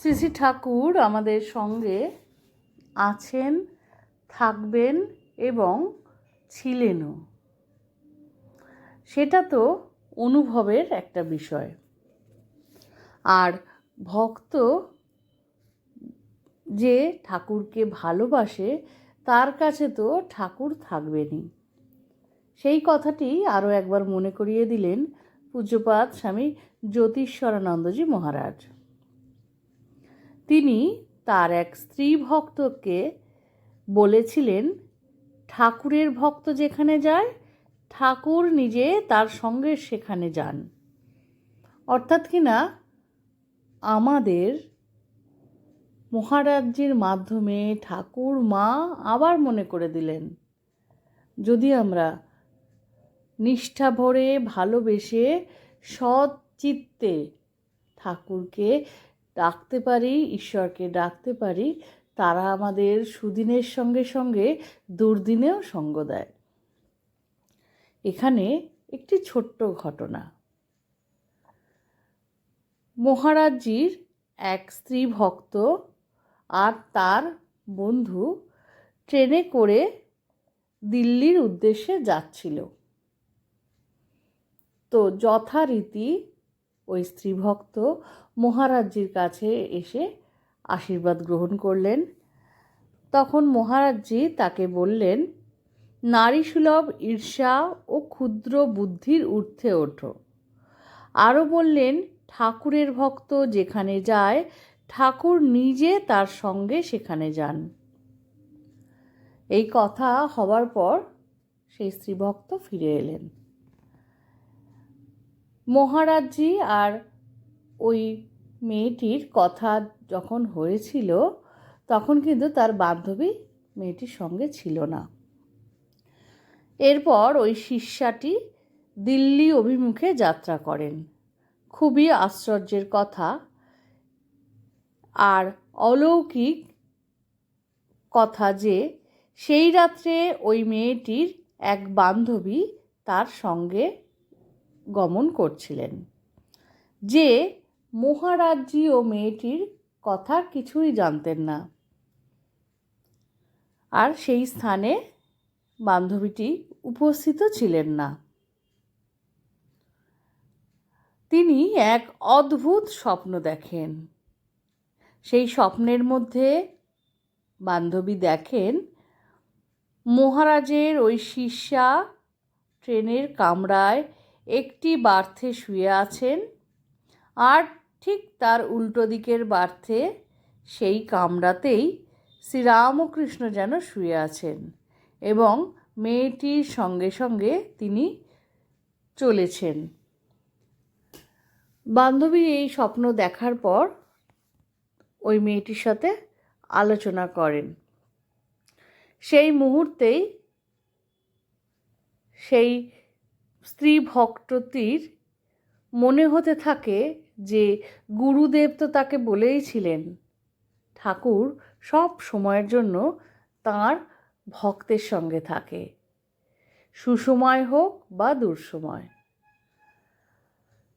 শ্রী শ্রী ঠাকুর আমাদের সঙ্গে আছেন, থাকবেন এবং ছিলেনও। সেটা তো অনুভবের একটা বিষয়। আর ভক্ত যে ঠাকুরকে ভালোবাসে তার কাছে তো ঠাকুর থাকবেনই। সেই কথাটি আরও একবার মনে করিয়ে দিলেন পূজ্যপাদ স্বামী জ্যোতিষ্বরানন্দজি মহারাজ। তিনি তার এক স্ত্রী ভক্তকে বলেছিলেন, ঠাকুরের ভক্ত যেখানে যায় ঠাকুর নিজে তার সঙ্গে সেখানে যান। অর্থাৎ কিনা আমাদের মহারাজজির মাধ্যমে ঠাকুর মা আবার মনে করে দিলেন, যদি আমরা নিষ্ঠা ভরে ভালোবেসে সৎ চিত্তে ঠাকুরকে ডাকতে পারি, ঈশ্বরকে ডাকতে পারি, তারা আমাদের সুদিনের সঙ্গে সঙ্গে দুর্দিনেও সঙ্গ দেয়। এখানে একটি ছোট্ট ঘটনা। মহারাজজির এক স্ত্রী ভক্ত আর তার বন্ধু ট্রেনে করে দিল্লির উদ্দেশ্যে যাচ্ছিল। তো যথারীতি ওই স্ত্রী ভক্ত মহারাজজির কাছে এসে আশীর্বাদ গ্রহণ করলেন। তখন মহারাজজি তাকে বললেন, নারীসুলভ ঈর্ষা ও ক্ষুদ্র বুদ্ধির ঊর্ধ্বে ওঠো। আরও বললেন, ঠাকুরের ভক্ত যেখানে যায় ঠাকুর নিজে তার সঙ্গে সেখানে যান। এই কথা হবার পর সেই স্ত্রী ভক্ত ফিরে এলেন। মহারাজজি আর ওই মেয়েটির কথা যখন হয়েছিল তখন কিন্তু তার বান্ধবী মেয়েটির সঙ্গে ছিল না। এরপর ওই শিষ্যাটি দিল্লি অভিমুখে যাত্রা করেন। খুবই আশ্চর্যের কথা আর অলৌকিক কথা যে সেই রাত্রে ওই মেয়েটির এক বান্ধবী তার সঙ্গে গমন করছিলেন, যে মহারাজজি ও মেয়েটির কথা কিছুই জানতেন না। আর সেই স্থানে বান্ধবীটি উপস্থিত ছিলেন না। তিনি এক অদ্ভুত স্বপ্ন দেখেন। সেই স্বপ্নের মধ্যে বান্ধবী দেখেন মহারাজের ওই শিষ্যা ট্রেনের কামরায় একটি বার্থে শুয়ে আছেন, আর ঠিক তার উল্টো দিকের বার্থে সেই কামরাতেই শ্রীরামকৃষ্ণ যেন শুয়ে আছেন এবং মেয়েটির সঙ্গে সঙ্গে তিনি চলেছেন। বান্ধবী এই স্বপ্ন দেখার পর ওই মেয়েটির সাথে আলোচনা করেন। সেই মুহূর্তেই সেই স্ত্রী ভক্তটির মনে হতে থাকে যে গুরুদেব তো তাকে বলেইছিলেন ঠাকুর সব সময়ের জন্য তাঁর ভক্তের সঙ্গে থাকে, সুসময় হোক বা দুঃসময়।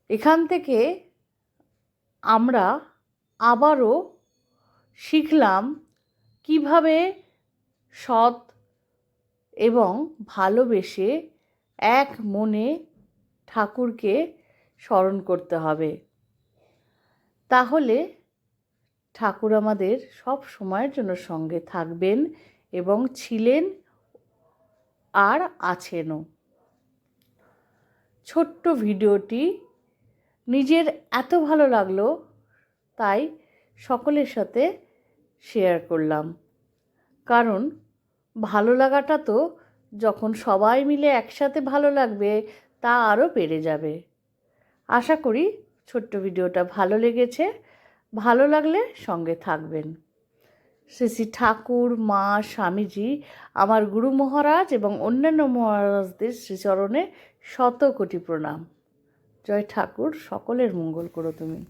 এখান থেকে আমরা আবারও শিখলাম কিভাবে সৎ এবং ভালোবেসে এক মনে ঠাকুরকে স্মরণ করতে হবে। তাহলে ঠাকুর আমাদের সব সময়ের জন্য সঙ্গে থাকবেন এবং ছিলেন আর আছেনও। ছোট্ট ভিডিওটি নিজের এত ভালো লাগলো তাই সকলের সাথে শেয়ার করলাম। কারণ ভালো লাগাটা তো যখন সবাই মিলে একসাথে ভালো লাগবে তা আরও বেড়ে যাবে। আশা করি ছোট্ট ভিডিওটা ভালো লেগেছে। ভালো লাগলে সঙ্গে থাকবেন। শ্রী শ্রী ঠাকুর, মা, স্বামীজি, আমার গুরু মহারাজ এবং অন্যান্য মহারাজদের শ্রীচরণে শত কোটি প্রণাম। জয় ঠাকুর, সকলের মঙ্গল করো তুমি।